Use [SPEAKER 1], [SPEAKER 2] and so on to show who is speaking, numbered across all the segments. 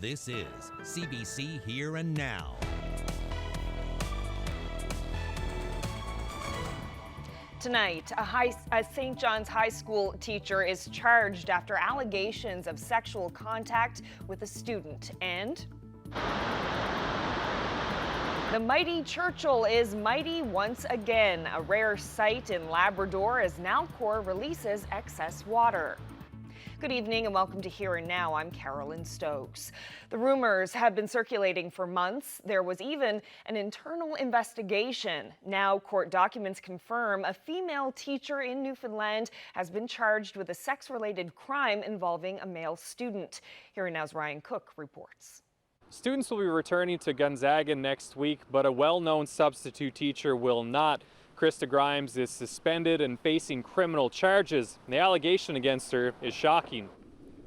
[SPEAKER 1] This is CBC Here and Now.
[SPEAKER 2] Tonight, a St. John's High School teacher is charged after allegations of sexual contact with a student. And the mighty Churchill is mighty once again. A rare sight in Labrador as Nalcor releases excess water. Good evening and welcome to Here and Now. I'm Carolyn Stokes. The rumors have been circulating for months. There was even an internal investigation. Now court documents confirm a female teacher in Newfoundland has been charged with a sex-related crime involving a male student. Here and Now's Ryan Cook reports.
[SPEAKER 3] Students will be returning to Gonzaga next week, but a well-known substitute teacher will not. Krista Grimes is suspended and facing criminal charges. The allegation against her is shocking.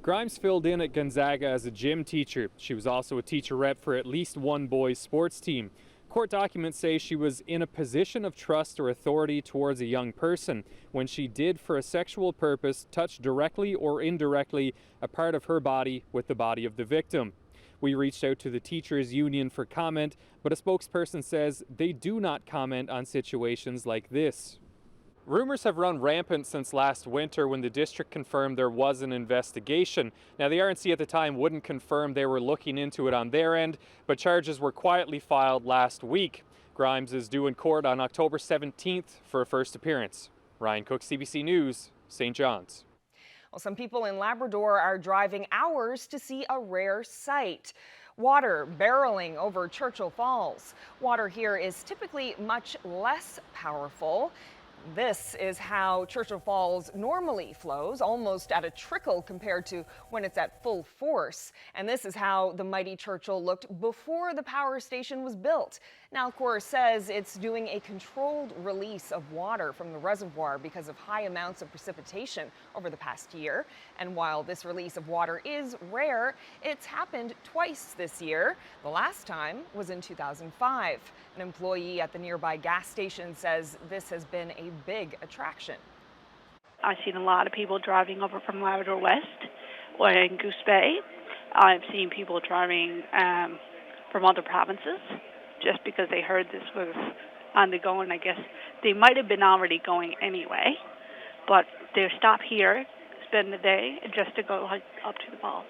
[SPEAKER 3] Grimes filled in at Gonzaga as a gym teacher. She was also a teacher rep for at least one boys' sports team. Court documents say she was in a position of trust or authority towards a young person when she did, for a sexual purpose, touch directly or indirectly a part of her body with the body of the victim. We reached out to the teachers union for comment, but a spokesperson says they do not comment on situations like this. Rumors have run rampant since last winter when the district confirmed there was an investigation. Now, the RNC at the time wouldn't confirm they were looking into it on their end, but charges were quietly filed last week. Grimes is due in court on October 17th for a first appearance. Ryan Cook, CBC News, St. John's.
[SPEAKER 2] Well, some people in Labrador are driving hours to see a rare sight. Water barreling over Churchill Falls. Water here is typically much less powerful. This is how Churchill Falls normally flows, almost at a trickle compared to when it's at full force. And this is how the mighty Churchill looked before the power station was built. Nalcor says it's doing a controlled release of water from the reservoir because of high amounts of precipitation over the past year. And while this release of water is rare, it's happened twice this year. The last time was in 2005. An employee at the nearby gas station says this has been a big attraction.
[SPEAKER 4] I've seen a lot of people driving over from Labrador West or in Goose Bay. I've seen people driving from other provinces just because they heard this was on the go, and I guess they might have been already going anyway, but they stop here, spend the day, just to go up to the falls.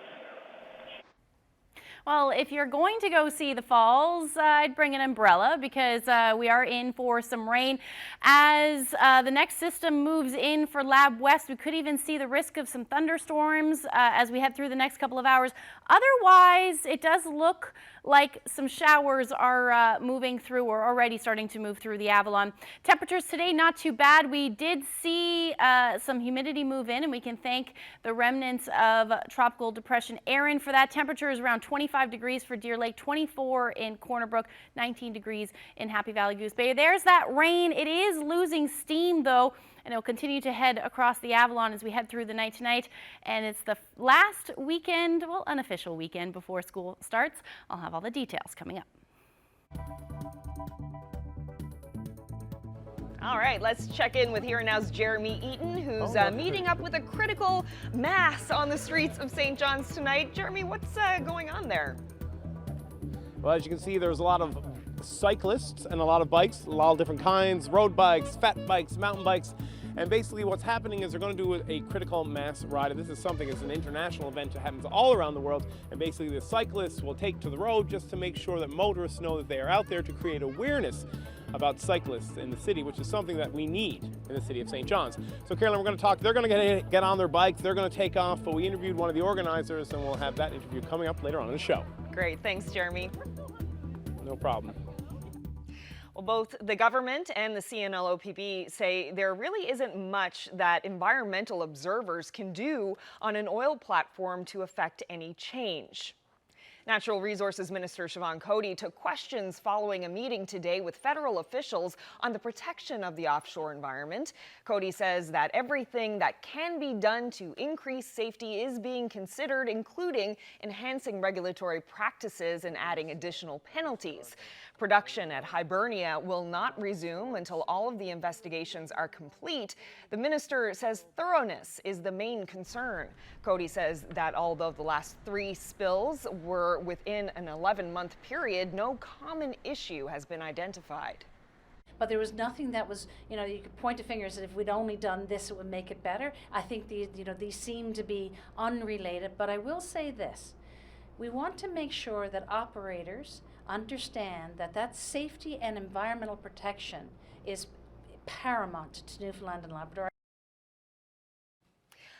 [SPEAKER 5] Well, if you're going to go see the falls, I'd bring an umbrella because we are in for some rain. As the next system moves in for Lab West, we could even see the risk of some thunderstorms as we head through the next couple of hours. Otherwise, it does look like some showers are moving through or already starting to move through the Avalon. Temperatures today, not too bad. We did see some humidity move in, and we can thank the remnants of Tropical Depression Erin for that. Temperature is around 25 degrees for Deer Lake, 24 in Corner Brook, 19 degrees in Happy Valley Goose Bay. There's that rain. It is losing steam, though, and it'll continue to head across the Avalon as we head through the night tonight. And it's the last weekend, well, unofficial weekend before school starts. I'll have all the details coming up.
[SPEAKER 2] All right, let's check in with Here and Now's Jeremy Eaton, who's meeting up with a critical mass on the streets of St. John's tonight. Jeremy, what's going on there?
[SPEAKER 6] Well, as you can see, there's a lot of cyclists and a lot of bikes, a lot of different kinds, road bikes, fat bikes, mountain bikes. And basically what's happening is they're going to do a critical mass ride. And this is something, it's an international event that happens all around the world. And basically the cyclists will take to the road just to make sure that motorists know that they are out there to create awareness about cyclists in the city, which is something that we need in the city of St. John's. So Carolyn, we're going to talk, they're going to get on their bikes, they're going to take off, but we interviewed one of the organizers and we'll have that interview coming up later on in the show.
[SPEAKER 2] Great, thanks Jeremy.
[SPEAKER 6] No problem.
[SPEAKER 2] Well, both the government and the CNLOPB say there really isn't much that environmental observers can do on an oil platform to affect any change. Natural Resources Minister Siobhan Coady took questions following a meeting today with federal officials on the protection of the offshore environment. Coady says that everything that can be done to increase safety is being considered, including enhancing regulatory practices and adding additional penalties. Production at Hibernia will not resume until all of the investigations are complete. The minister says thoroughness is the main concern. Coady says that although the last 3 spills were Labrador within an 11-month period, no common issue has been identified.
[SPEAKER 7] But there was nothing that was, you could point a finger and say, if we'd only done this, it would make it better. I think these seem to be unrelated, but I will say this. We want to make sure that operators understand that safety and environmental protection is paramount to Newfoundland and Labrador.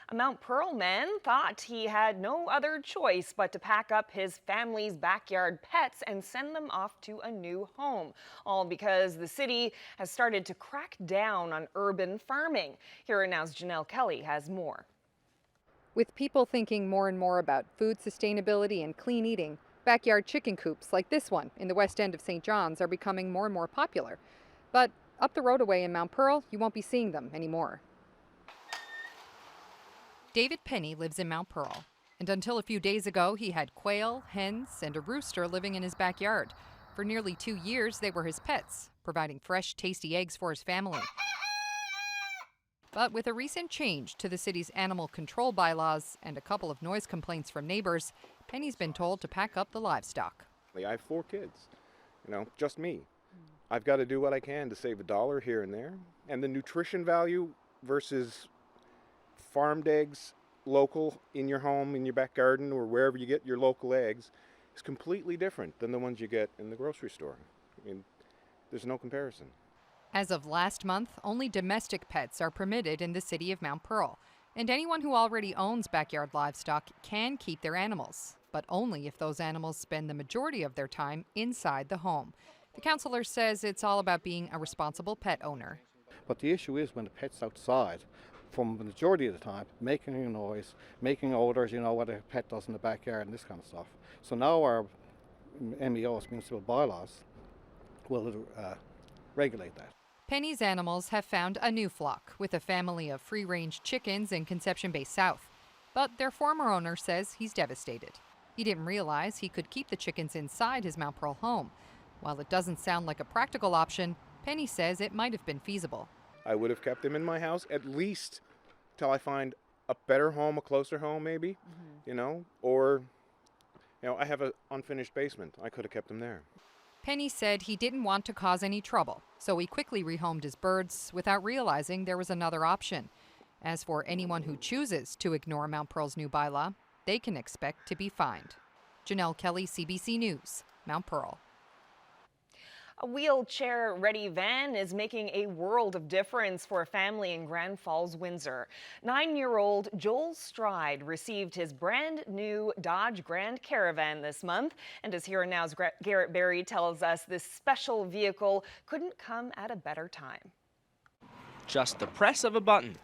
[SPEAKER 2] A Mount Pearl man thought he had no other choice but to pack up his family's backyard pets and send them off to a new home, all because the city has started to crack down on urban farming. Here Now's Janelle Kelly has more.
[SPEAKER 8] With people thinking more and more about food sustainability and clean eating, backyard chicken coops like this one in the west end of St. John's are becoming more and more popular. But up the road away in Mount Pearl, you won't be seeing them anymore. David Penny lives in Mount Pearl, and until a few days ago, he had quail, hens, and a rooster living in his backyard. For nearly 2 years, they were his pets, providing fresh, tasty eggs for his family. But with a recent change to the city's animal control bylaws and a couple of noise complaints from neighbors, Penny's been told to pack up the livestock.
[SPEAKER 9] I have 4 kids, just me. I've got to do what I can to save $1 here and there. And the nutrition value versus farmed eggs, local, in your home, in your back garden, or wherever you get your local eggs, is completely different than the ones you get in the grocery store. There's no comparison.
[SPEAKER 8] As of last month, only domestic pets are permitted in the city of Mount Pearl, and anyone who already owns backyard livestock can keep their animals, but only if those animals spend the majority of their time inside the home. The councillor says it's all about being a responsible pet owner.
[SPEAKER 10] But the issue is when the pet's outside, from the majority of the time, making a noise, making odours, what a pet does in the backyard and this kind of stuff. So now our MEOs, municipal bylaws, will regulate that.
[SPEAKER 8] Penny's animals have found a new flock with a family of free-range chickens in Conception Bay South. But their former owner says he's devastated. He didn't realize he could keep the chickens inside his Mount Pearl home. While it doesn't sound like a practical option, Penny says it might have been feasible.
[SPEAKER 9] I would have kept them in my house at least till I find a better home, a closer home maybe, or, I have an unfinished basement. I could have kept them there.
[SPEAKER 8] Penny said he didn't want to cause any trouble, so he quickly rehomed his birds without realizing there was another option. As for anyone who chooses to ignore Mount Pearl's new bylaw, they can expect to be fined. Janelle Kelly, CBC News, Mount Pearl.
[SPEAKER 2] A wheelchair-ready van is making a world of difference for a family in Grand Falls, Windsor. 9-year-old Joel Stride received his brand new Dodge Grand Caravan this month. And as Here and Now's Garrett Berry tells us, this special vehicle couldn't come at a better time.
[SPEAKER 11] Just the press of a button,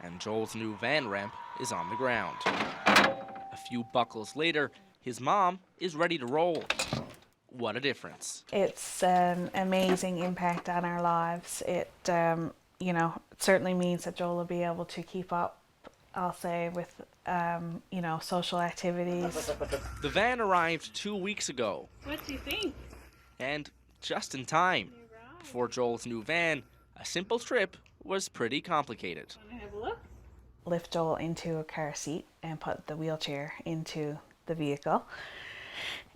[SPEAKER 11] and Joel's new van ramp is on the ground. A few buckles later, his mom is ready to roll. What a difference.
[SPEAKER 12] It's an amazing impact on our lives. It, certainly means that Joel will be able to keep up, I'll say, with, social activities.
[SPEAKER 11] The van arrived 2 weeks ago.
[SPEAKER 12] What do you think?
[SPEAKER 11] And just in time. For Joel's new van, a simple trip was pretty complicated.
[SPEAKER 12] Want to have a look? Lift Joel into a car seat and put the wheelchair into the vehicle.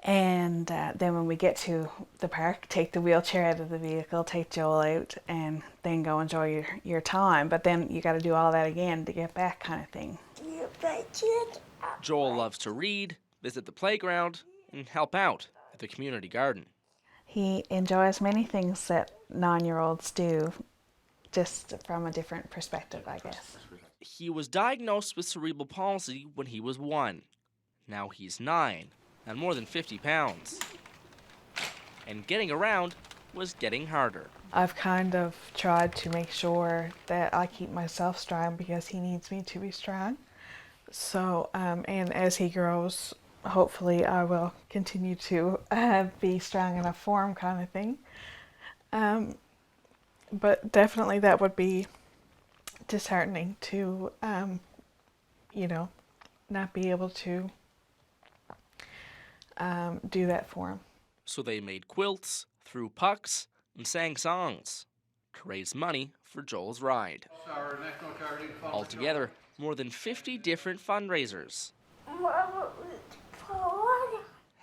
[SPEAKER 12] And then when we get to the park, take the wheelchair out of the vehicle, take Joel out, and then go enjoy your time. But then you got to do all that again to get back, kind of thing.
[SPEAKER 11] Joel loves to read, visit the playground, and help out at the community garden.
[SPEAKER 12] He enjoys many things that 9-year-olds do, just from a different perspective, I guess.
[SPEAKER 11] He was diagnosed with cerebral palsy when he was 1. Now he's 9. And more than 50 pounds. And getting around was getting harder.
[SPEAKER 12] I've kind of tried to make sure that I keep myself strong because he needs me to be strong. So, and as he grows, hopefully I will continue to be strong enough for him, kind of thing. But definitely that would be disheartening to, not be able to do that for him.
[SPEAKER 11] So they made quilts, threw pucks, and sang songs to raise money for Joel's ride. Altogether, more than 50 different fundraisers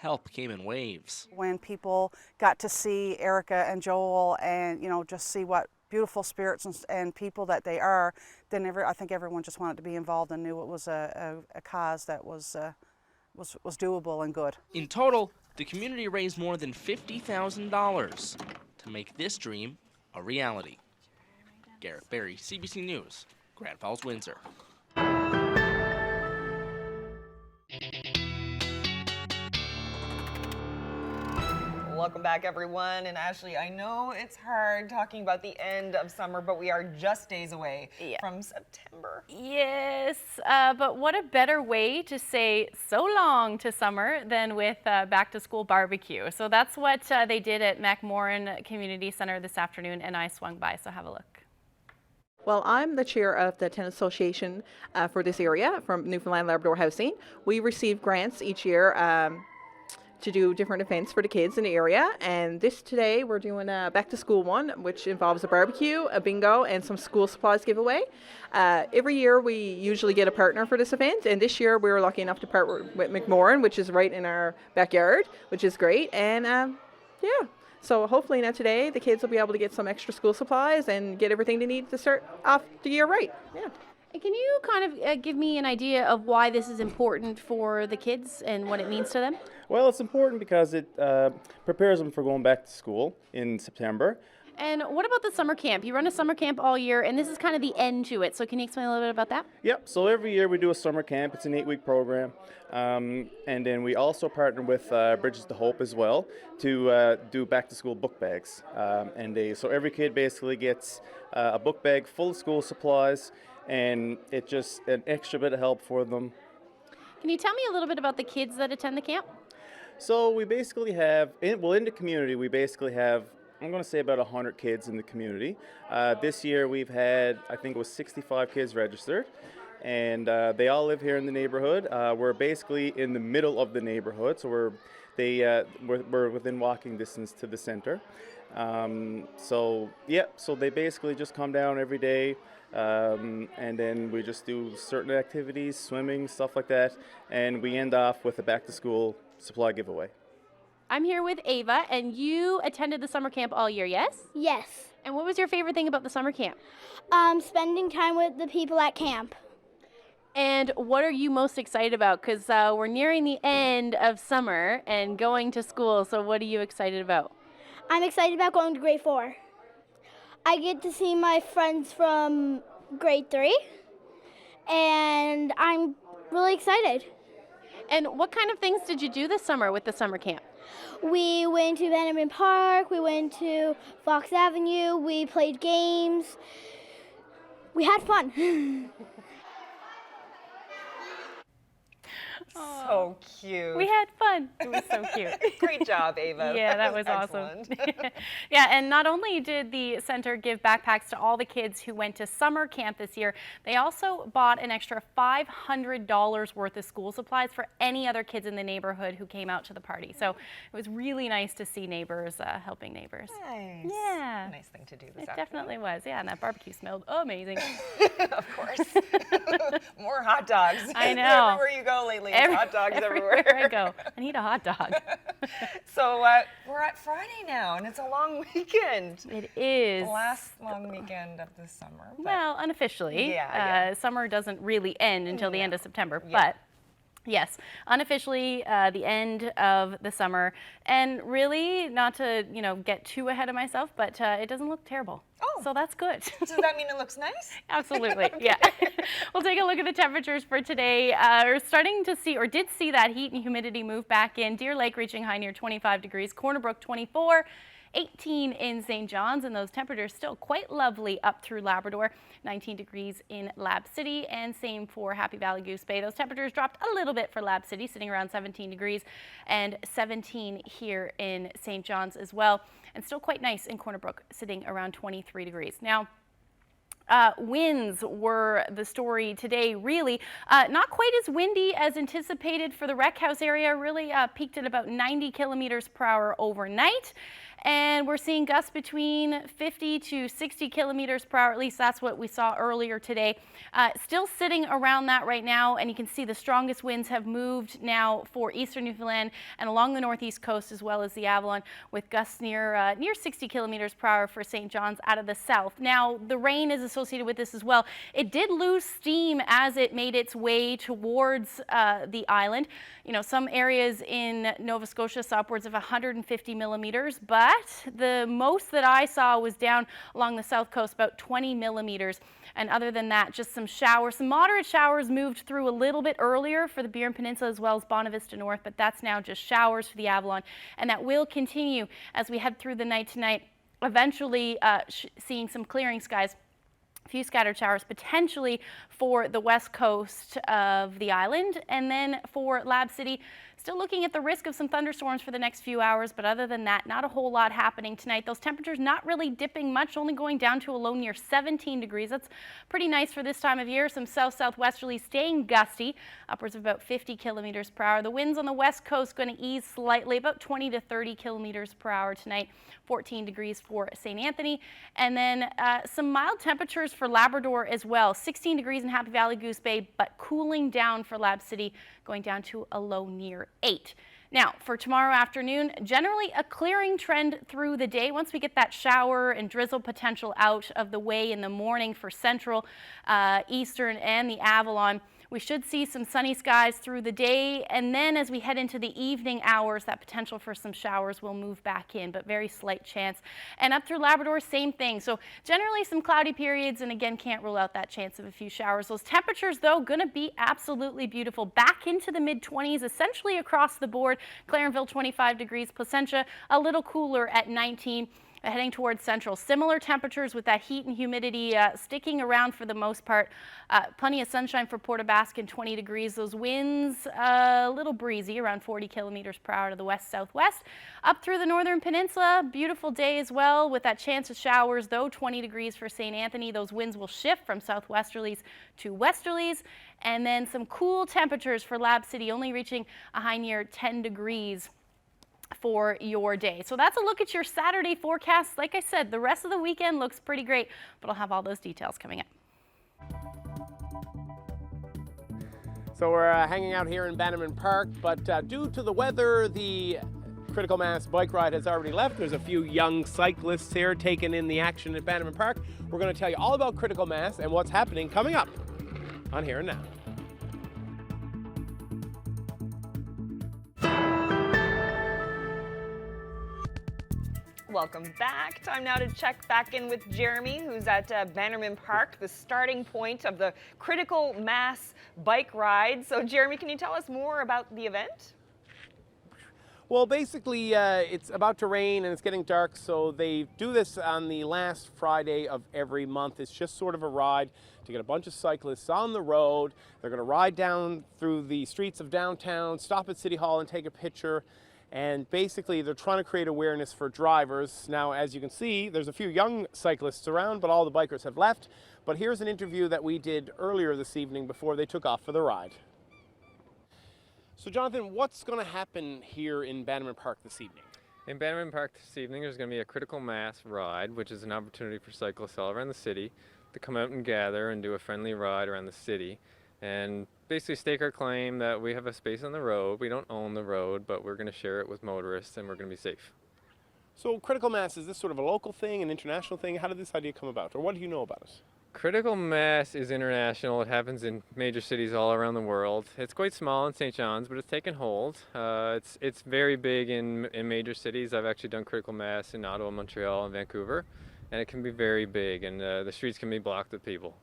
[SPEAKER 11] help came in waves.
[SPEAKER 13] When people got to see Erica and Joel and, you know, just see what beautiful spirits and people that they are, then I think everyone just wanted to be involved and knew it was a cause that was doable and good.
[SPEAKER 11] In total, the community raised more than $50,000 to make this dream a reality. Garrett Berry, CBC News, Grand Falls, Windsor.
[SPEAKER 2] Welcome back, everyone. And Ashley, I know it's hard talking about the end of summer, but we are just days away from September.
[SPEAKER 5] Yes, but what a better way to say so long to summer than with back to school barbecue. So that's what they did at MacMorrin Community Center this afternoon, and I swung by, so have a look.
[SPEAKER 14] Well, I'm the chair of the tenant association for this area from Newfoundland and Labrador Housing. We receive grants each year to do different events for the kids in the area, and today we're doing a back to school one, which involves a barbecue, a bingo, and some school supplies giveaway. Every year we usually get a partner for this event, and this year we were lucky enough to partner with MacMorrin, which is right in our backyard, which is great. And so hopefully now today the kids will be able to get some extra school supplies and get everything they need to start off the year right. Yeah.
[SPEAKER 5] And can you kind of give me an idea of why this is important for the kids and what it means to them?
[SPEAKER 15] Well, it's important because it prepares them for going back to school in September.
[SPEAKER 5] And what about the summer camp? You run a summer camp all year, and this is kind of the end to it. So can you explain a little bit about that?
[SPEAKER 15] Yep, so every year we do a summer camp. It's an 8-week program. And then we also partner with Bridges to Hope as well to do back-to-school book bags. So every kid basically gets a book bag full of school supplies, and it's just an extra bit of help for them.
[SPEAKER 5] Can you tell me a little bit about the kids that attend the camp?
[SPEAKER 15] So we basically have, in the community, we basically have, I'm going to say about 100 kids in the community. This year we've had, I think it was 65 kids registered, and they all live here in the neighborhood. We're basically in the middle of the neighborhood, so we're within walking distance to the center. So they basically just come down every day, and then we just do certain activities, swimming, stuff like that, and we end off with a back-to-school supply giveaway.
[SPEAKER 5] I'm here with Ava, and you attended the summer camp all year, yes?
[SPEAKER 16] Yes.
[SPEAKER 5] And what was your favorite thing about the summer camp?
[SPEAKER 16] Spending time with the people at camp.
[SPEAKER 5] And what are you most excited about? Because we're nearing the end of summer and going to school, so what are you excited about?
[SPEAKER 16] I'm excited about going to grade 4. I get to see my friends from grade 3, and I'm really excited.
[SPEAKER 5] And what kind of things did you do this summer with the summer camp?
[SPEAKER 16] We went to Vanderbilt Park, we went to Fox Avenue, we played games. We had fun.
[SPEAKER 2] So cute.
[SPEAKER 5] We had fun. It was so cute.
[SPEAKER 2] Great job, Ava.
[SPEAKER 5] Yeah, that was awesome. Yeah, and not only did the center give backpacks to all the kids who went to summer camp this year, they also bought an extra $500 worth of school supplies for any other kids in the neighborhood who came out to the party. So it was really nice to see neighbors helping neighbors.
[SPEAKER 2] Nice.
[SPEAKER 5] Yeah.
[SPEAKER 2] Nice thing to do this
[SPEAKER 5] It
[SPEAKER 2] afternoon.
[SPEAKER 5] definitely was. Yeah, and that barbecue smelled amazing.
[SPEAKER 2] Of course. More hot dogs.
[SPEAKER 5] I know.
[SPEAKER 2] Everywhere you go lately, hot dogs
[SPEAKER 5] everywhere
[SPEAKER 2] everywhere.
[SPEAKER 5] I go. I need a hot dog.
[SPEAKER 2] So we're at Friday now, and it's a long weekend.
[SPEAKER 5] It is.
[SPEAKER 2] The last long weekend of the summer.
[SPEAKER 5] Well, unofficially.
[SPEAKER 2] Yeah.
[SPEAKER 5] Summer doesn't really end until the end of September,
[SPEAKER 2] Yeah.
[SPEAKER 5] but yes, unofficially the end of the summer. And really, not to get too ahead of myself, but it doesn't look terrible.
[SPEAKER 2] Oh.
[SPEAKER 5] So that's good.
[SPEAKER 2] Does that mean it looks nice?
[SPEAKER 5] Absolutely, yeah. We'll take a look at the temperatures for today. We're starting to see, or did see, that heat and humidity move back in. Deer Lake reaching high near 25 degrees, Corner Brook 24, 18 in St. John's, and those temperatures still quite lovely up through Labrador. 19 degrees in Lab City, and same for Happy Valley Goose Bay. Those temperatures dropped a little bit for Lab City, sitting around 17 degrees, and 17 here in St. John's as well. And still quite nice in Corner Brook, sitting around 23 degrees. Now, winds were the story today, really. Not quite as windy as anticipated for the Rec House area, really peaked at about 90 kilometers per hour overnight. and we're seeing gusts between 50 to 60 kilometers per hour. At least that's what we saw earlier today. Still sitting around that right now, and you can see the strongest winds have moved now for eastern Newfoundland and along the northeast coast as well as the Avalon, with gusts near 60 kilometers per hour for St. John's out of the south. Now, the rain is associated with this as well. It did lose steam as it made its way towards the island. You know, some areas in Nova Scotia saw upwards of 150 millimeters, but the most that I saw was down along the south coast, about 20 millimeters. And other than that, just some showers. Some moderate showers moved through a little bit earlier for the Burin Peninsula as well as Bonavista North, but that's now just showers for the Avalon. And that will continue as we head through the night tonight, eventually seeing some clearing skies. A few scattered showers potentially for the west coast of the island. And then for Lab City, still looking at the risk of some thunderstorms for the next few hours, but other than that, not a whole lot happening tonight. Those temperatures not really dipping much, only going down to a low near 17 degrees. That's pretty nice for this time of year. Some south-southwesterlies staying gusty, upwards of about 50 kilometers per hour. The winds on the west coast going to ease slightly, about 20 to 30 kilometers per hour tonight. 14 degrees for St. Anthony. And then some mild temperatures for Labrador as well. 16 degrees in Happy Valley, Goose Bay, but cooling down for Lab City, going down to a low near 8. Now, for tomorrow afternoon, generally a clearing trend through the day. Once we get that shower and drizzle potential out of the way in the morning for central, eastern, and the Avalon, we should see some sunny skies through the day, and then as we head into the evening hours, that potential for some showers will move back in, but very slight chance. And up through Labrador, same thing. So generally some cloudy periods, and again, can't rule out that chance of a few showers. Those temperatures, though, going to be absolutely beautiful. Back into the mid-20s, essentially across the board. Clarenville, 25 degrees. Placentia, a little cooler at 19. Heading towards central. Similar temperatures with that heat and humidity sticking around for the most part. Plenty of sunshine for Port aux Basques, 20 degrees. Those winds a little breezy, around 40 kilometers per hour to the west-southwest. Up through the northern peninsula, beautiful day as well with that chance of showers, though 20 degrees for St. Anthony. Those winds will shift from southwesterlies to westerlies. And then some cool temperatures for Lab City, only reaching a high near 10 degrees for your day. So that's a look at your Saturday forecast. Like I said, the rest of the weekend looks pretty great, but I'll have all those details coming up.
[SPEAKER 6] So we're hanging out here in Bannerman Park, but due to the weather, the Critical Mass bike ride has already left. There's a few young cyclists here taking in the action at Bannerman Park. We're going to tell you all about Critical Mass and what's happening coming up on Here and Now.
[SPEAKER 2] Welcome back. Time now to check back in with Jeremy, who's at Bannerman Park, the starting point of the Critical Mass bike ride. So Jeremy, can you tell us more about the event?
[SPEAKER 6] Well, basically, it's about to rain and it's getting dark, so they do this on the last Friday of every month. It's just sort of a ride to get a bunch of cyclists on the road. They're going to ride down through the streets of downtown, stop at City Hall and take a picture. And basically, they're trying to create awareness for drivers. Now, as you can see, there's a few young cyclists around, but all the bikers have left. But here's an interview that we did earlier this evening before they took off for the ride. So, Jonathan, what's going to happen here in Bannerman Park this evening?
[SPEAKER 3] In Bannerman Park this evening, there's going to be a Critical Mass ride, which is an opportunity for cyclists all around the city to come out and gather and do a friendly ride around the city. And basically stake our claim that we have a space on the road. We don't own the road, but we're going to share it with motorists and we're going to be safe.
[SPEAKER 6] So Critical Mass, is this sort of a local thing, an international thing? How did this idea come about, or what do you know about it?
[SPEAKER 3] Critical Mass is international. It happens in major cities all around the world. It's quite small in St. John's, but it's taken hold. It's very big in major cities. I've actually done Critical Mass in Ottawa, Montreal, and Vancouver, and it can be very big, and the streets can be blocked with people.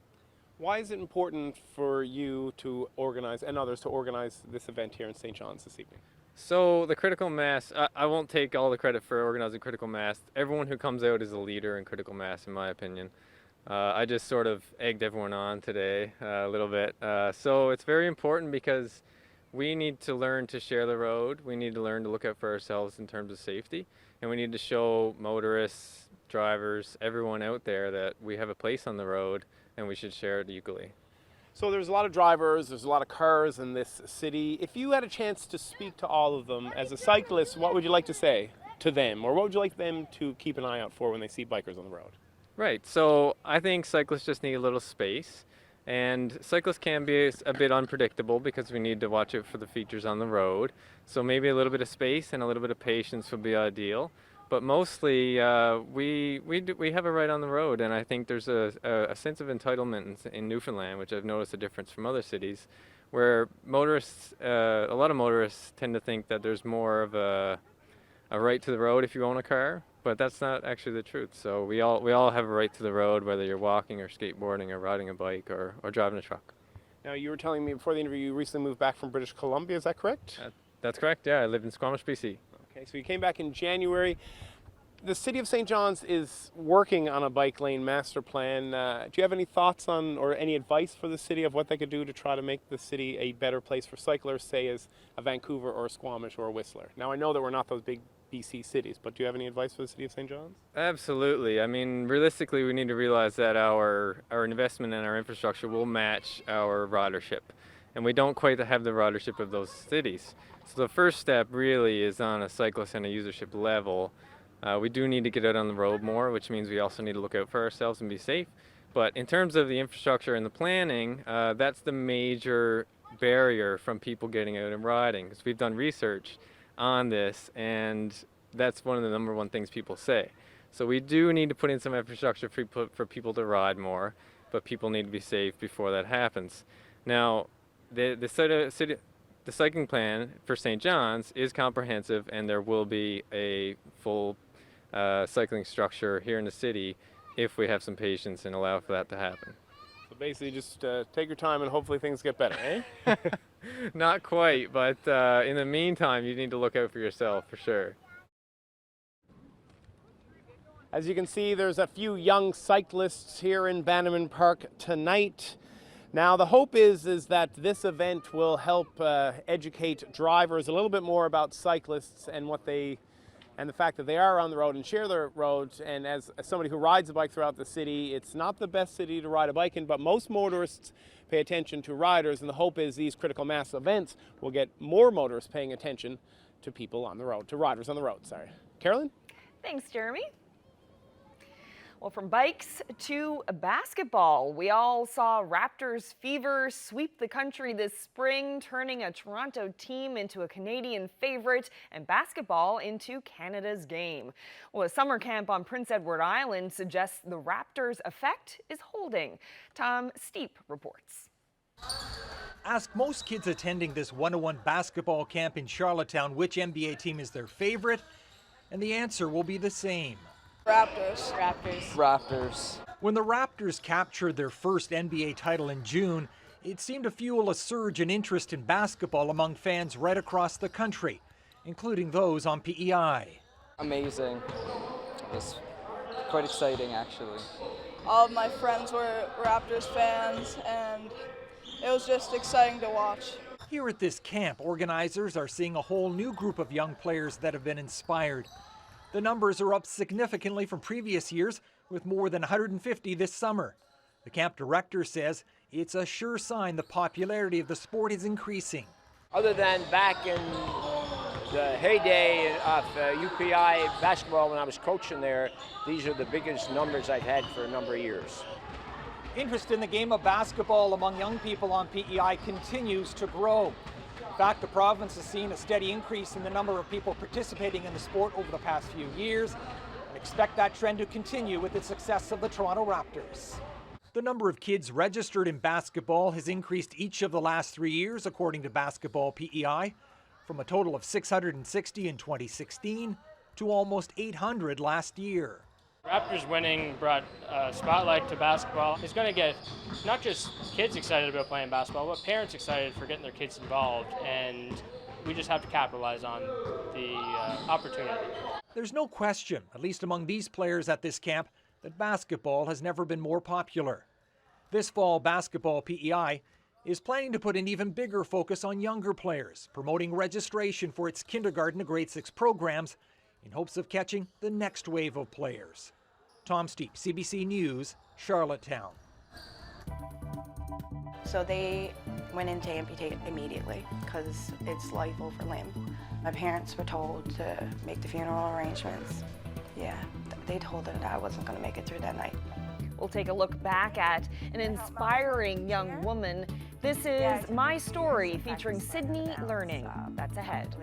[SPEAKER 6] Why is it important for you to organize, and others to organize, this event here in St. John's this evening?
[SPEAKER 3] So the Critical Mass, I won't take all the credit for organizing Critical Mass. Everyone who comes out is a leader in Critical Mass, in my opinion. I just sort of egged everyone on today a little bit. So it's very important because we need to learn to share the road. We need to learn to look out for ourselves in terms of safety. And we need to show motorists, drivers, everyone out there that we have a place on the road and we should share it equally.
[SPEAKER 6] So there's a lot of drivers, there's a lot of cars in this city. If you had a chance to speak to all of them as a cyclist, what would you like to say? to them, or what would you like them to keep an eye out for when they see bikers on the road?
[SPEAKER 3] Right, so I think cyclists just need a little space, and cyclists can be a bit unpredictable because we need to watch out for the features on the road. So maybe a little bit of space and a little bit of patience would be ideal. But mostly, we have a right on the road, and I think there's a sense of entitlement in Newfoundland, which I've noticed a difference from other cities, where motorists, a lot of motorists tend to think that there's more of a right to the road if you own a car, but that's not actually the truth. So we all have a right to the road, whether you're walking or skateboarding or riding a bike or driving a truck.
[SPEAKER 6] Now, you were telling me before the interview you recently moved back from British Columbia, is that correct?
[SPEAKER 3] That's correct, yeah. I live in Squamish, BC.
[SPEAKER 6] Okay, so you came back in January. The City of St. John's is working on a bike lane master plan. Do you have any thoughts on or any advice for the city of what they could do to try to make the city a better place for cyclists, say as a Vancouver or a Squamish or a Whistler? Now, I know that we're not those big BC cities, but do you have any advice for the City of St. John's?
[SPEAKER 3] Absolutely. I mean, realistically, we need to realize that our investment in our infrastructure will match our ridership, and we don't quite have the ridership of those cities. So the first step really is on a cyclist and a usership level. We do need to get out on the road more, which means we also need to look out for ourselves and be safe. But in terms of the infrastructure and the planning, that's the major barrier from people getting out and riding. Because we've done research on this, and that's one of the number one things people say. So we do need to put in some infrastructure for people to ride more, but people need to be safe before that happens. Now, the cycling plan for St. John's is comprehensive, and there will be a full cycling structure here in the city if we have some patience and allow for that to happen.
[SPEAKER 6] So basically just take your time and hopefully things get better, eh?
[SPEAKER 3] Not quite, but in the meantime you need to look out for yourself for sure.
[SPEAKER 6] As you can see, there's a few young cyclists here in Bannerman Park tonight. Now, the hope is that this event will help educate drivers a little bit more about cyclists and the fact that they are on the road and share their roads. And as somebody who rides a bike throughout the city, it's not the best city to ride a bike in, but most motorists pay attention to riders, and the hope is these critical mass events will get more motorists paying attention to people on the road, to riders on the road, sorry. Carolyn?
[SPEAKER 2] Thanks, Jeremy. Well, from bikes to basketball, we all saw Raptors fever sweep the country this spring, turning a Toronto team into a Canadian favorite and basketball into Canada's game. Well, a summer camp on Prince Edward Island suggests the Raptors' effect is holding. Tom Steep reports.
[SPEAKER 17] Ask most kids attending this one-on-one basketball camp in Charlottetown which NBA team is their favorite, and the answer will be the same.
[SPEAKER 18] Raptors.
[SPEAKER 17] Raptors. When the Raptors captured their first NBA title in June, it seemed to fuel a surge in interest in basketball among fans right across the country, including those on PEI.
[SPEAKER 18] Amazing. It was quite exciting, actually.
[SPEAKER 19] All of my friends were Raptors fans, and it was just exciting to watch.
[SPEAKER 17] Here at this camp, organizers are seeing a whole new group of young players that have been inspired. The numbers are up significantly from previous years, with more than 150 this summer. The camp director says it's a sure sign the popularity of the sport is increasing.
[SPEAKER 20] Other than back in the heyday of UPI basketball when I was coaching there, these are the biggest numbers I've had for a number of years.
[SPEAKER 17] Interest in the game of basketball among young people on PEI continues to grow. In fact, the province has seen a steady increase in the number of people participating in the sport over the past few years, and expect that trend to continue with the success of the Toronto Raptors. The number of kids registered in basketball has increased each of the last 3 years, according to Basketball PEI, from a total of 660 in 2016 to almost 800 last year.
[SPEAKER 21] Raptors winning brought a spotlight to basketball. It's going to get not just kids excited about playing basketball, but parents excited for getting their kids involved, and we just have to capitalize on the opportunity.
[SPEAKER 17] There's no question, at least among these players at this camp, that basketball has never been more popular. This fall, Basketball PEI is planning to put an even bigger focus on younger players, promoting registration for its kindergarten to grade 6 programs in hopes of catching the next wave of players. Tom Steep, CBC News, Charlottetown.
[SPEAKER 22] So they went in to amputate immediately because it's life over limb.
[SPEAKER 1] My parents were told to make the funeral arrangements. Yeah, they told her that I wasn't going to make it through that night.
[SPEAKER 2] We'll take a look back at an inspiring young woman. This is My Story featuring Sydney Learning. That's ahead.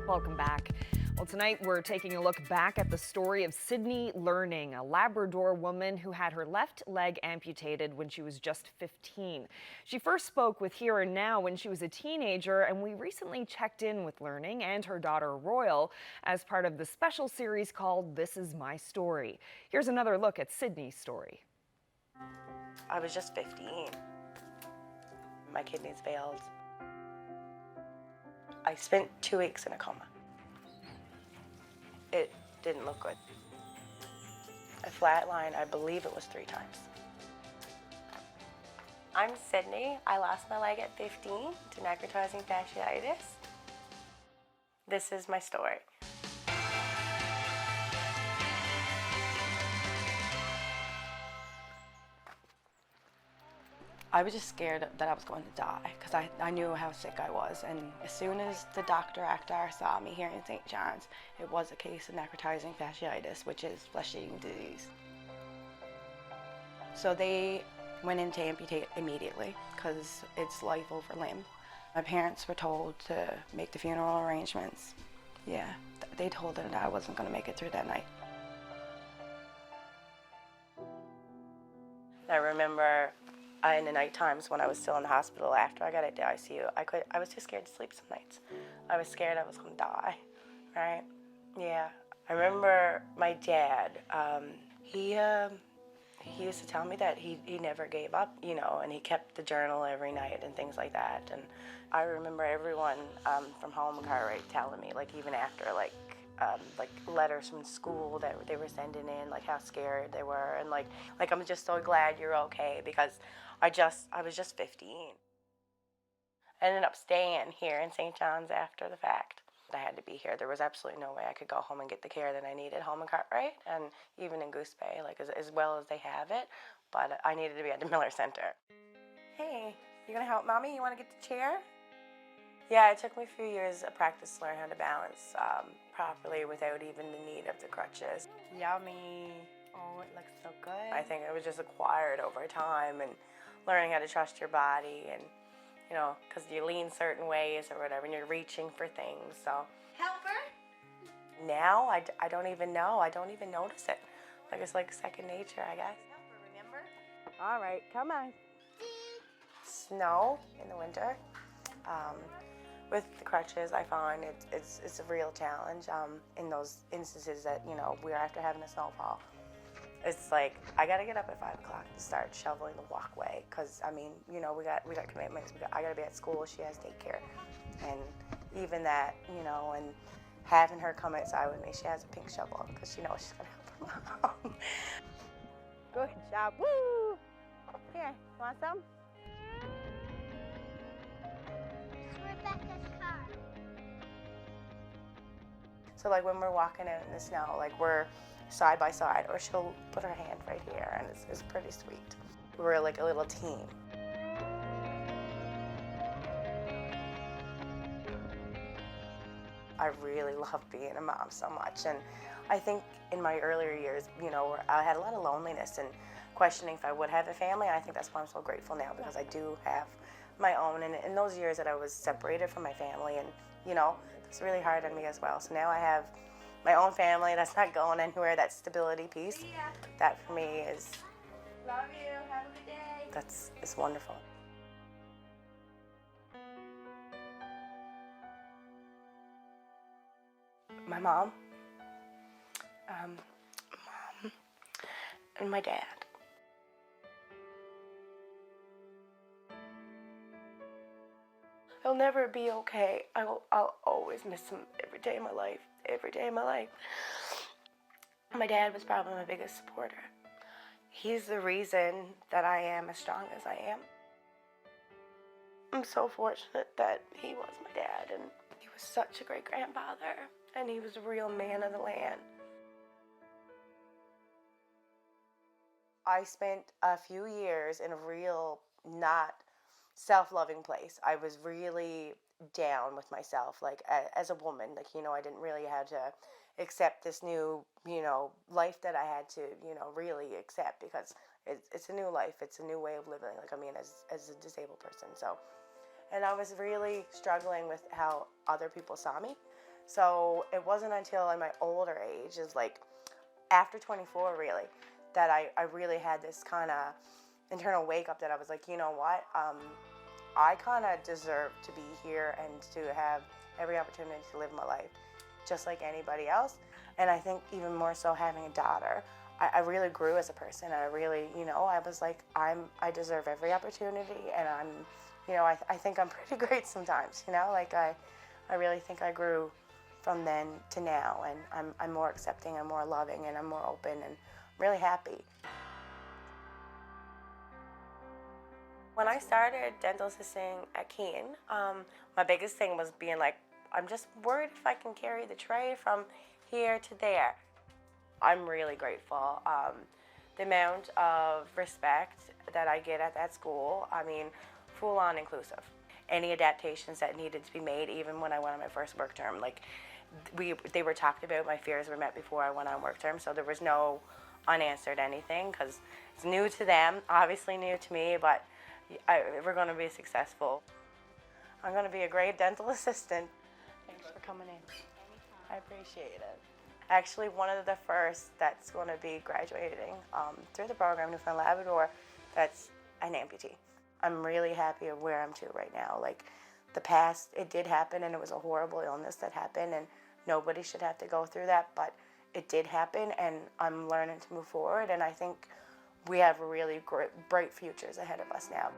[SPEAKER 2] Welcome back. Well, tonight we're taking a look back at the story of Sydney Learning, a Labrador woman who had her left leg amputated when she was just 15. She first spoke with Here and Now when she was a teenager, and we recently checked in with Learning and her daughter Royal as part of the special series called This Is My Story. Here's another look at Sydney's story.
[SPEAKER 1] I was just 15. My kidneys failed. I spent 2 weeks in a coma. It didn't look good. I flatlined, I believe it was 3 times. I'm Sydney. I lost my leg at 15 to necrotizing fasciitis. This is my story. I was just scared that I was going to die because I knew how sick I was, and as soon as the doctor Akhtar saw me here in St. John's, it was a case of necrotizing fasciitis, which is flesh-eating disease. So they went in to amputate immediately because it's life over limb. My parents were told to make the funeral arrangements. Yeah, they told her that I wasn't going to make it through that night. I remember in the night times when I was still in the hospital after I got out of the ICU, I was too scared to sleep some nights. I was scared I was going to die, right? Yeah. I remember my dad, he used to tell me that he never gave up, you know, and he kept the journal every night and things like that. And I remember everyone from home and Cartwright telling me, like even after like letters from school that they were sending in, like how scared they were, and like I'm just so glad you're okay, because I was just 15. I ended up staying here in St. John's after the fact. I had to be here. There was absolutely no way I could go home and get the care that I needed home in Cartwright, and even in Goose Bay, like as well as they have it, but I needed to be at the Miller Center. Hey, you gonna help Mommy? You wanna get the chair? Yeah, it took me a few years of practice to learn how to balance properly without even the need of the crutches. Yummy. Oh, it looks so good. I think it was just acquired over time, and learning how to trust your body, and you know, because you lean certain ways or whatever, and you're reaching for things, so. Helper? Now, I don't even know. I don't even notice it. Like, it's like second nature, I guess. Helper, remember? All right, come on. Snow in the winter. With the crutches, I find it's a real challenge in those instances that, you know, we're after having a snowfall. It's like, I gotta get up at 5 o'clock to start shoveling the walkway, because, I mean, you know, we got commitments. I gotta be at school, she has daycare. And even that, you know, and having her come outside with me, she has a pink shovel, because she knows she's gonna help her mom. Good job, woo! Here, want some?
[SPEAKER 16] Rebecca's car.
[SPEAKER 1] So like when we're walking out in the snow, like we're side by side, or she'll put her hand right here, and it's pretty sweet. We're like a little team. I really love being a mom so much, and I think in my earlier years, you know, I had a lot of loneliness and questioning if I would have a family. I think that's why I'm so grateful now, because I do have my own, and in those years that I was separated from my family, and you know, it's really hard on me as well. So now I have my own family that's not going anywhere, that stability piece. That for me is,
[SPEAKER 16] Love you, have a good day.
[SPEAKER 1] it's wonderful. My mom, and my dad. He'll never be okay. I'll always miss him every day of my life. Every day of my life. My dad was probably my biggest supporter. He's the reason that I am as strong as I am. I'm so fortunate that he was my dad, and he was such a great grandfather, and he was a real man of the land. I spent a few years in a real not self-loving place. I was really down with myself, like as a woman, like, you know, I didn't really have to accept this new, you know, life that I had to, you know, really accept, because it's a new life, it's a new way of living, like, I mean, as a disabled person. So, and I was really struggling with how other people saw me. So it wasn't until in my older age, is like after 24 really, that I really had this kind of internal wake up, that I was like, you know what, I kind of deserve to be here and to have every opportunity to live my life just like anybody else. And I think even more so having a daughter, I really grew as a person. I really, you know, I was like, I deserve every opportunity, and I'm, you know, I think I'm pretty great sometimes, you know, like I really think I grew from then to now, and I'm more accepting, I'm more loving, and I'm more open, and I'm really happy. When I started dental assisting at Keene, my biggest thing was being like, I'm just worried if I can carry the tray from here to there. I'm really grateful. The amount of respect that I get at that school, I mean, full on inclusive. Any adaptations that needed to be made, even when I went on my first work term, like they were talked about, my fears were met before I went on work term, so there was no unanswered anything, because it's new to them, obviously new to me, but we're going to be successful. I'm going to be a great dental assistant. Thanks for coming in. I appreciate it. Actually, one of the first that's going to be graduating through the program, Newfoundland and Labrador, that's an amputee. I'm really happy of where I'm to right now. Like, the past, it did happen, and it was a horrible illness that happened, and nobody should have to go through that, but it did happen, and I'm learning to move forward, and I think we have really bright futures ahead of us now.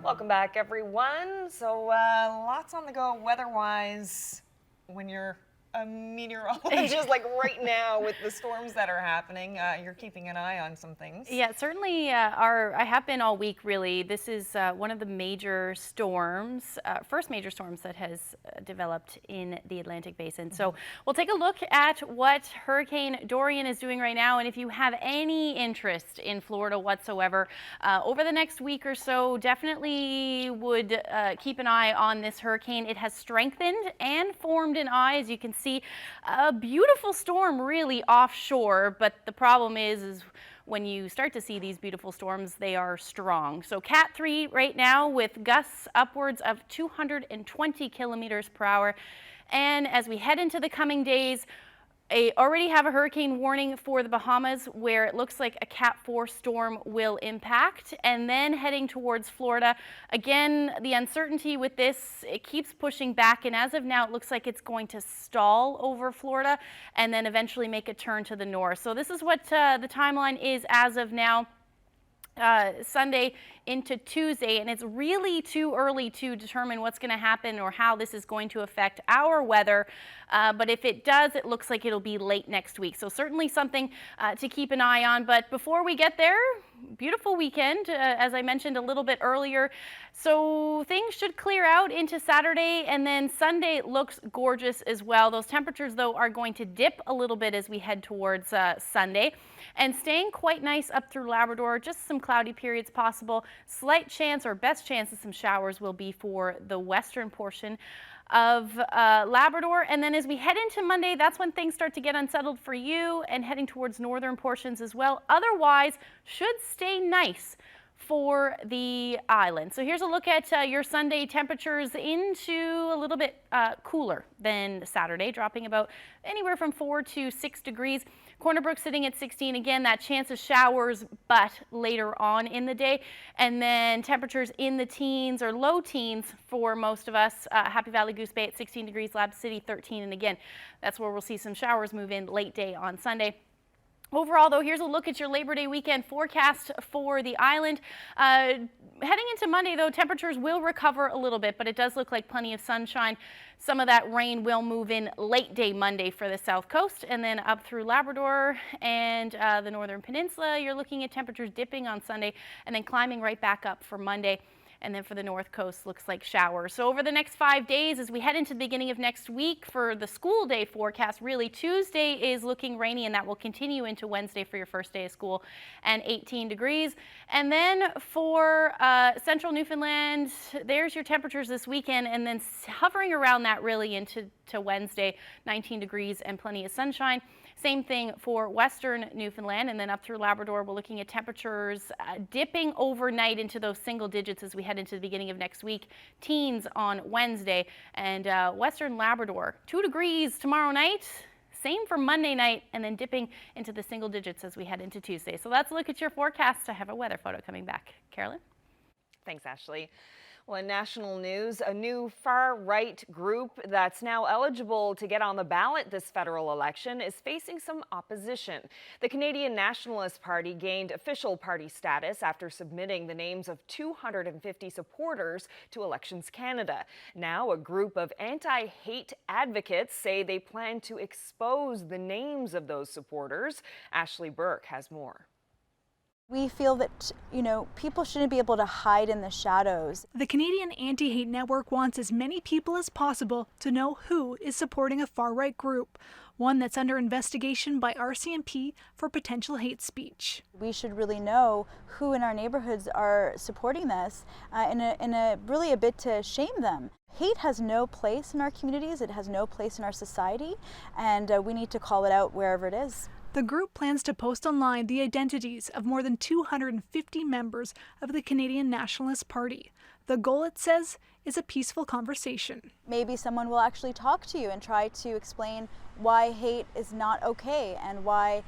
[SPEAKER 2] Welcome back, everyone. So lots on the go weather-wise when you're a meteorologist, like right now with the storms that are happening. You're keeping an eye on some things.
[SPEAKER 5] Yeah, certainly I have been all week, really. This is one of the major storms, first major storms that has developed in the Atlantic Basin. So we'll take a look at what Hurricane Dorian is doing right now. And if you have any interest in Florida whatsoever, over the next week or so, definitely would keep an eye on this hurricane. It has strengthened and formed an eye, as you can see, a beautiful storm really offshore, but the problem is when you start to see these beautiful storms, they are strong. So Cat 3 right now with gusts upwards of 220 kilometers per hour. And as we head into the coming days, I already have a hurricane warning for the Bahamas, where it looks like a Cat 4 storm will impact, and then heading towards Florida. Again, the uncertainty with this, it keeps pushing back, and as of now, it looks like it's going to stall over Florida and then eventually make a turn to the north. So this is what the timeline is as of now. Sunday into Tuesday, and it's really too early to determine what's going to happen or how this is going to affect our weather, but if it does, it looks like it'll be late next week. So certainly something to keep an eye on. But before we get there, beautiful weekend, as I mentioned a little bit earlier. So things should clear out into Saturday, and then Sunday looks gorgeous as well. Those temperatures, though, are going to dip a little bit as we head towards Sunday, and staying quite nice up through Labrador. Just some cloudy periods possible. Slight chance, or best chance, of some showers will be for the western portion of Labrador. And then as we head into Monday, that's when things start to get unsettled for you, and heading towards northern portions as well. Otherwise, should stay nice for the island. So here's a look at your Sunday temperatures into a little bit cooler than Saturday, dropping about anywhere from 4 to 6 degrees. Corner Brook sitting at 16. Again, that chance of showers, but later on in the day. And then temperatures in the teens or low teens for most of us. Happy Valley Goose Bay at 16 degrees, Lab City 13. And again, that's where we'll see some showers move in late day on Sunday. Overall, though, here's a look at your Labor Day weekend forecast for the island. Heading into Monday, though, temperatures will recover a little bit, but it does look like plenty of sunshine. Some of that rain will move in late day Monday for the south coast, and then up through Labrador and the northern peninsula. You're looking at temperatures dipping on Sunday and then climbing right back up for Monday. And then for the north coast, looks like showers. So over the next 5 days, as we head into the beginning of next week for the school day forecast, really Tuesday is looking rainy, and that will continue into Wednesday for your first day of school, and 18 degrees. And then for central Newfoundland, there's your temperatures this weekend, and then hovering around that really into Wednesday, 19 degrees and plenty of sunshine. Same thing for western Newfoundland, and then up through Labrador, we're looking at temperatures dipping overnight into those single digits as we head into the beginning of next week. Teens on Wednesday, and western Labrador, 2 degrees tomorrow night. Same for Monday night, and then dipping into the single digits as we head into Tuesday. So let's look at your forecast. I have a weather photo coming back. Carolyn?
[SPEAKER 2] Thanks, Ashley. Well, in national news, a new far-right group that's now eligible to get on the ballot this federal election is facing some opposition. The Canadian Nationalist Party gained official party status after submitting the names of 250 supporters to Elections Canada. Now, a group of anti-hate advocates say they plan to expose the names of those supporters. Ashley Burke has more.
[SPEAKER 4] We feel that, people shouldn't be able to hide in the shadows.
[SPEAKER 22] The Canadian Anti-Hate Network wants as many people as possible to know who is supporting a far-right group, one that's under investigation by RCMP for potential hate speech.
[SPEAKER 4] We should really know who in our neighborhoods are supporting this in a really a bit to shame them. Hate has no place in our communities, it has no place in our society, and we need to call it out wherever it is.
[SPEAKER 22] The group plans to post online the identities of more than 250 members of the Canadian Nationalist Party. The goal, it says, is a peaceful conversation.
[SPEAKER 4] Maybe someone will actually talk to you and try to explain why hate is not okay and why,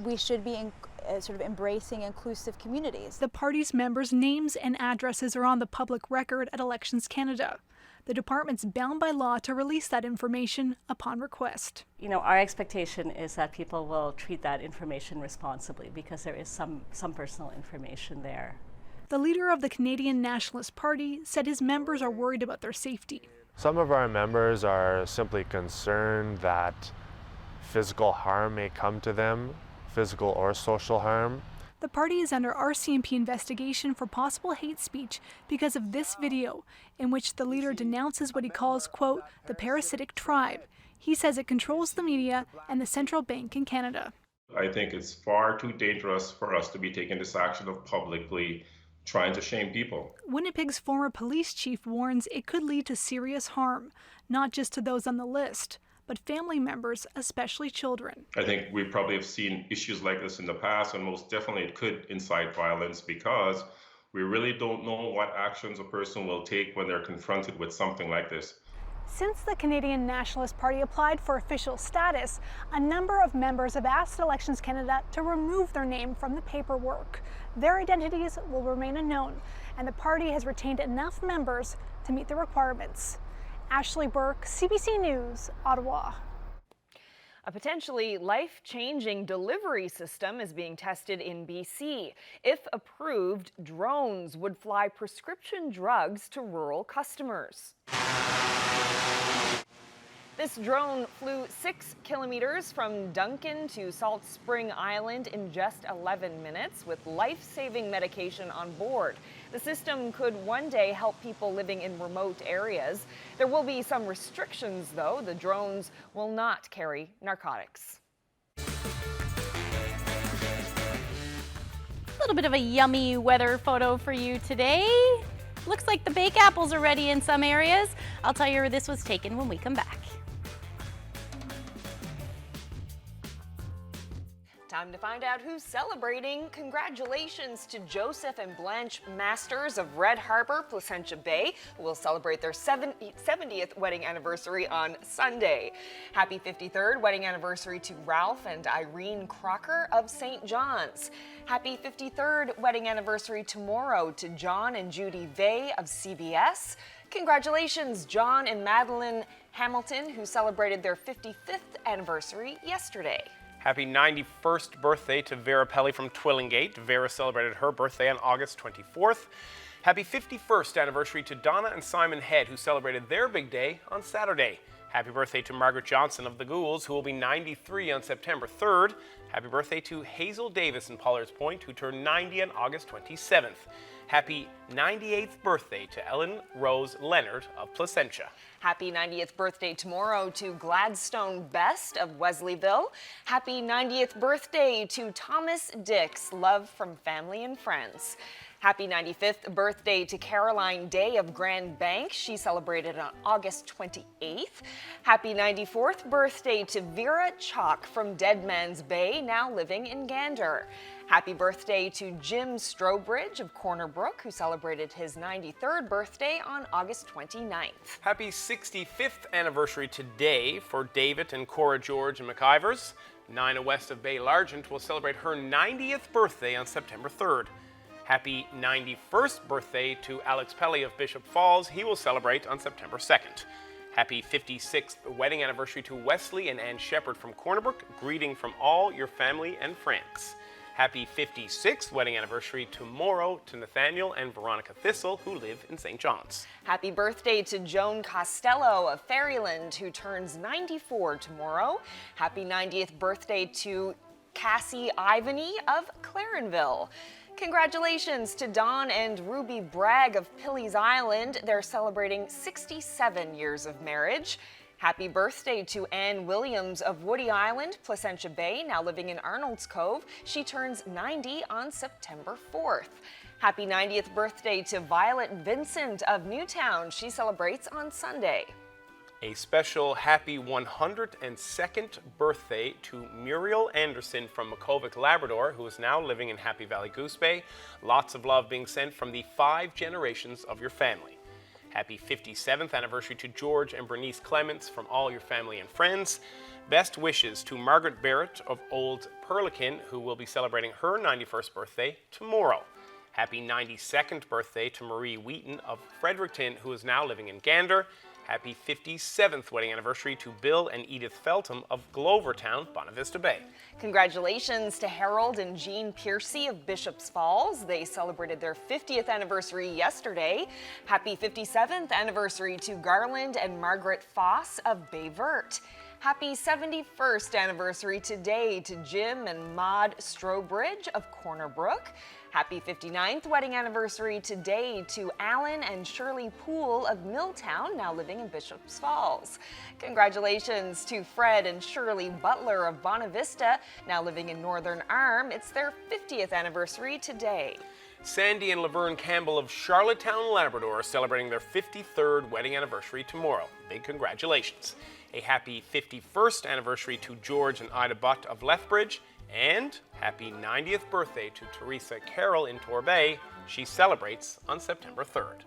[SPEAKER 4] we should be sort of embracing inclusive communities.
[SPEAKER 22] The party's members' names and addresses are on the public record at Elections Canada. The department's bound by law to release that information upon request.
[SPEAKER 23] Our expectation is that people will treat that information responsibly because there is some personal information there.
[SPEAKER 22] The leader of the Canadian Nationalist Party said his members are worried about their safety.
[SPEAKER 24] Some of our members are simply concerned that physical harm may come to them, physical or social harm.
[SPEAKER 22] The party is under RCMP investigation for possible hate speech because of this video in which the leader denounces what he calls, quote, the parasitic tribe. He says it controls the media and the central bank in Canada.
[SPEAKER 25] I think it's far too dangerous for us to be taking this action of publicly trying to shame people.
[SPEAKER 22] Winnipeg's former police chief warns it could lead to serious harm, not just to those on the list, but family members, especially children.
[SPEAKER 25] I think we probably have seen issues like this in the past, and most definitely it could incite violence because we really don't know what actions a person will take when they're confronted with something like this.
[SPEAKER 22] Since the Canadian Nationalist Party applied for official status, a number of members have asked Elections Canada to remove their name from the paperwork. Their identities will remain unknown, and the party has retained enough members to meet the requirements. Ashley Burke, CBC News, Ottawa.
[SPEAKER 2] A potentially life-changing delivery system is being tested in BC. If approved, drones would fly prescription drugs to rural customers. This drone flew 6 kilometers from Duncan to Salt Spring Island in just 11 minutes with life-saving medication on board. The system could one day help people living in remote areas. There will be some restrictions, though. The drones will not carry narcotics.
[SPEAKER 5] A little bit of a yummy weather photo for you today. Looks like the baked apples are ready in some areas. I'll tell you where this was taken when we come back.
[SPEAKER 2] Time to find out who's celebrating. Congratulations to Joseph and Blanche Masters of Red Harbor, Placentia Bay, who will celebrate their 70th wedding anniversary on Sunday. Happy 53rd wedding anniversary to Ralph and Irene Crocker of St. John's. Happy 53rd wedding anniversary tomorrow to John and Judy Vey of CBS. Congratulations, John and Madeline Hamilton, who celebrated their 55th anniversary yesterday.
[SPEAKER 6] Happy 91st birthday to Vera Pelly from Twillingate. Vera celebrated her birthday on August 24th. Happy 51st anniversary to Donna and Simon Head, who celebrated their big day on Saturday. Happy birthday to Margaret Johnson of the Ghouls, who will be 93 on September 3rd. Happy birthday to Hazel Davis in Pollards Point, who turned 90 on August 27th. Happy 98th birthday to Ellen Rose Leonard of Placentia.
[SPEAKER 2] Happy 90th birthday tomorrow to Gladstone Best of Wesleyville. Happy 90th birthday to Thomas Dix, love from family and friends. Happy 95th birthday to Caroline Day of Grand Bank. She celebrated on August 28th. Happy 94th birthday to Vera Chalk from Deadman's Bay, now living in Gander. Happy birthday to Jim Strobridge of Corner Brook, who celebrated his 93rd birthday on August 29th.
[SPEAKER 6] Happy 65th anniversary today for David and Cora George and McIvers. Nina West of Bay Largent will celebrate her 90th birthday on September 3rd. Happy 91st birthday to Alex Pelly of Bishop Falls. He will celebrate on September 2nd. Happy 56th wedding anniversary to Wesley and Ann Shepherd from Cornerbrook. Greeting from all your family and friends. Happy 56th wedding anniversary tomorrow to Nathaniel and Veronica Thistle, who live in St. John's.
[SPEAKER 2] Happy birthday to Joan Costello of Fairyland, who turns 94 tomorrow. Happy 90th birthday to Cassie Ivany of Clarenville. Congratulations to Don and Ruby Bragg of Pilley's Island. They're celebrating 67 years of marriage. Happy birthday to Anne Williams of Woody Island, Placentia Bay, now living in Arnold's Cove. She turns 90 on September 4th. Happy 90th birthday to Violet Vincent of Newtown. She celebrates on Sunday.
[SPEAKER 6] A special happy 102nd birthday to Muriel Anderson from Makovic, Labrador, who is now living in Happy Valley Goose Bay. Lots of love being sent from the 5 generations of your family. Happy 57th anniversary to George and Bernice Clements from all your family and friends. Best wishes to Margaret Barrett of Old Perlican, who will be celebrating her 91st birthday tomorrow. Happy 92nd birthday to Marie Wheaton of Fredericton, who is now living in Gander. Happy 57th wedding anniversary to Bill and Edith Feltham of Glovertown, Bonavista Bay.
[SPEAKER 2] Congratulations to Harold and Jean Piercy of Bishops Falls. They celebrated their 50th anniversary yesterday. Happy 57th anniversary to Garland and Margaret Foss of Bay Vert. Happy 71st anniversary today to Jim and Maud Strobridge of Corner Brook. Happy 59th wedding anniversary today to Alan and Shirley Poole of Milltown, now living in Bishops Falls. Congratulations to Fred and Shirley Butler of Bonavista, now living in Northern Arm. It's their 50th anniversary today.
[SPEAKER 6] Sandy and Laverne Campbell of Charlottetown, Labrador are celebrating their 53rd wedding anniversary tomorrow. Big congratulations. A happy 51st anniversary to George and Ida Butt of Lethbridge. And happy 90th birthday to Teresa Carroll in Torbay. She celebrates on September 3rd.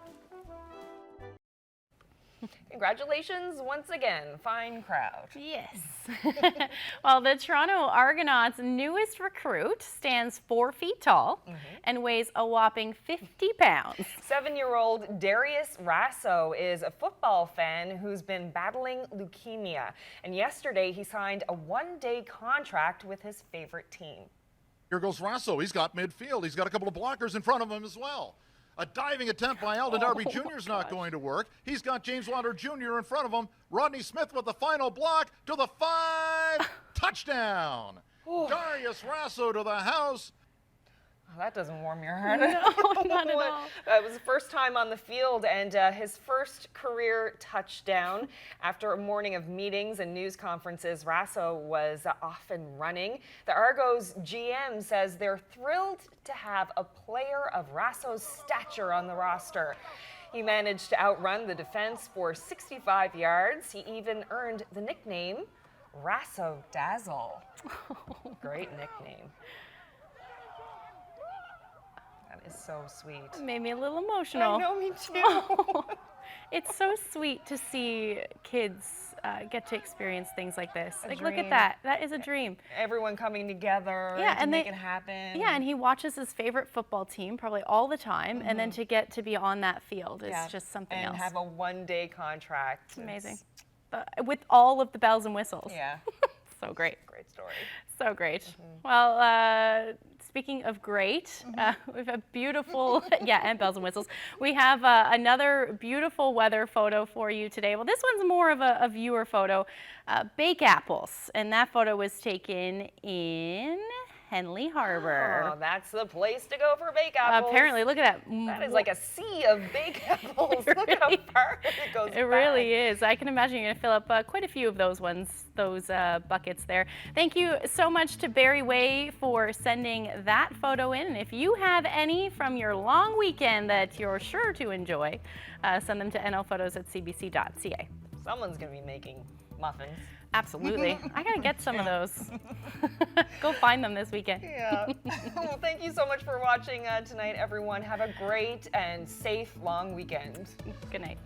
[SPEAKER 2] Congratulations once again, fine crowd.
[SPEAKER 5] Yes. Well, the Toronto Argonauts' newest recruit stands 4 feet tall and weighs a whopping 50 pounds.
[SPEAKER 2] 7-year-old Darius Rasso is a football fan who's been battling leukemia. And yesterday he signed a 1-day contract with his favorite team.
[SPEAKER 7] Here goes Rasso. He's got midfield. He's got a couple of blockers in front of him as well. A diving attempt by Alden Darby Jr. is not going to work. He's got James Wander Jr. in front of him. Rodney Smith with the final block to the 5. Touchdown. Darius Rasso to the house.
[SPEAKER 2] Oh, that doesn't warm your heart.
[SPEAKER 5] No, not at all.
[SPEAKER 2] It was the first time on the field and his first career touchdown. After a morning of meetings and news conferences, Rasso was off and running. The Argos GM says they're thrilled to have a player of Rasso's stature on the roster. He managed to outrun the defense for 65 yards. He even earned the nickname Rasso Dazzle. Great nickname. That is so sweet.
[SPEAKER 5] It made me a little emotional.
[SPEAKER 2] I know, me too.
[SPEAKER 5] It's so sweet to see kids get to experience things like this. Like, look at
[SPEAKER 2] dream.
[SPEAKER 5] that. That is a dream.
[SPEAKER 2] Everyone coming together to make it happen.
[SPEAKER 5] Yeah, and he watches his favorite football team probably all the time, and then to get to be on that field is just something else.
[SPEAKER 2] And have a 1-day contract.
[SPEAKER 5] It's amazing. With all of the bells and whistles.
[SPEAKER 2] Yeah.
[SPEAKER 5] So great.
[SPEAKER 2] Great story.
[SPEAKER 5] So great. Well, Speaking of great, we have a beautiful, and bells and whistles. We have another beautiful weather photo for you today. Well, this one's more of a viewer photo. Bake apples, and that photo was taken in Henley Harbor.
[SPEAKER 2] Oh, that's the place to go for bake apples.
[SPEAKER 5] Apparently, look at that.
[SPEAKER 2] That is like a sea of bake apples. Look at how far it goes back.
[SPEAKER 5] It really is. I can imagine you're going to fill up quite a few of those buckets there. Thank you so much to Barry Way for sending that photo in. And if you have any from your long weekend that you're sure to enjoy, send them to nlphotos@cbc.ca.
[SPEAKER 2] Someone's going to be making muffins.
[SPEAKER 5] Absolutely. I got to get some of those. Go find them this weekend.
[SPEAKER 2] Yeah. Well, thank you so much for watching tonight, everyone. Have a great and safe long weekend.
[SPEAKER 5] Good night.